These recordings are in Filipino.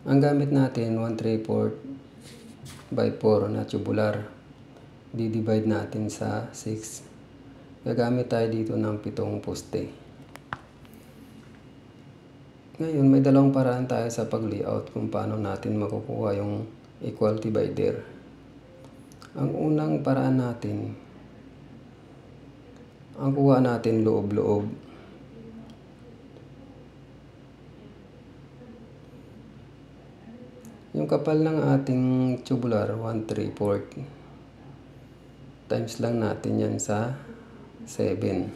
Ang gamit natin 1/3 by 4 na tubular. Di-divide natin sa 6. Gagamit tayo dito ng 7 poste. Ngayon, may dalawang paraan tayo sa pag-layout kung paano natin makukuha yung equal divider. Ang unang paraan natin, ang kuha natin loob-loob. Yung kapal ng ating tubular, 1/3 times lang natin yan sa 7.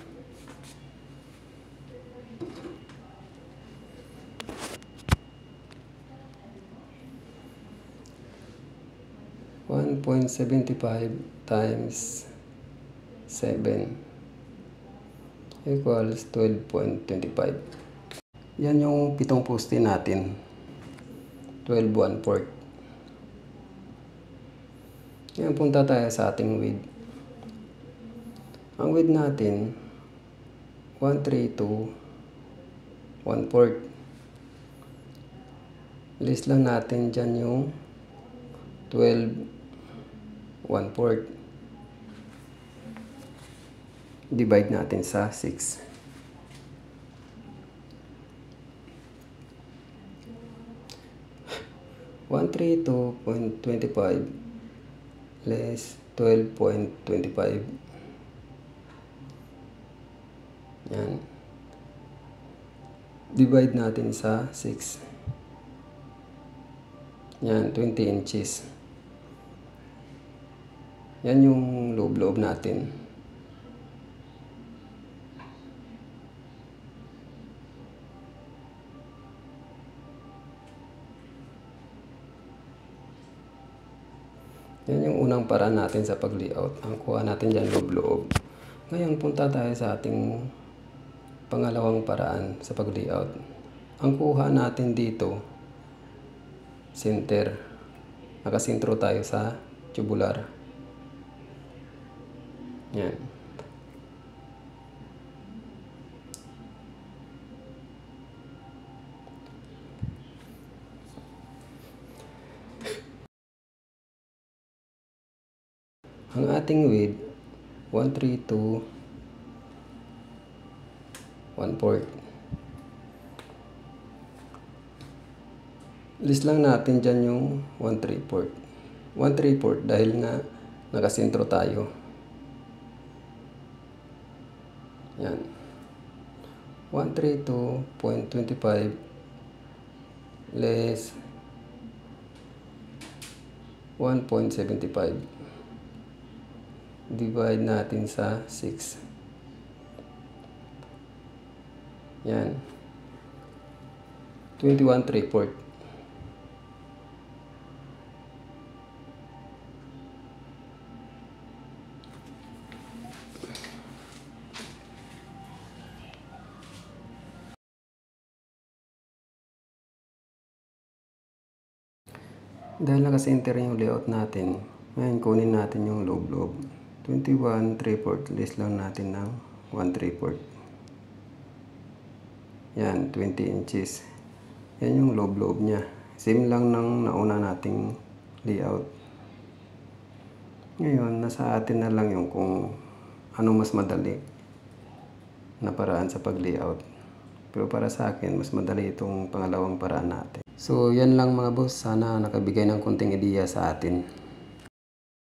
1.75 times 7 equals 12.25. Yan yung 7 poste natin. 12 1/4. Ngayon punta tayo sa ating width. Ang width natin 1/3 1/4. List lang natin dyan yung 12 1/4. Divide natin sa 6. $132.25 less 12.25. Yan. Divide natin sa 6. Yan, 20 inches. Yan yung loob-loob natin. Yan yung unang paraan natin sa pag-layout. Ang kuha natin dyan loob-loob. Ngayon, punta tayo sa ating pangalawang paraan sa pag-layout. Ang kuha natin dito, center. Nakasintro tayo sa tubular. Yan. Ang ating width 1/3 1/4. List lang natin dyan yung 1/3 1/3 dahil nga nakasentro tayo. Yan. 132.25 less 1.75. Divide natin sa 6. Yan. 21/3. Dahil nakasenter yung layout natin, ngayon kunin natin yung loob-loob. 21/3 list lang natin ng 1/3. Yan, 20 inches. Yan yung loob-loob niya. Same lang ng nauna nating layout. Ngayon, nasa atin na lang yung kung anong mas madali na paraan sa pag-layout. Pero para sa akin, mas madali itong pangalawang paraan natin. So, yan lang mga boss. Sana nakabigay ng konting ideya sa atin.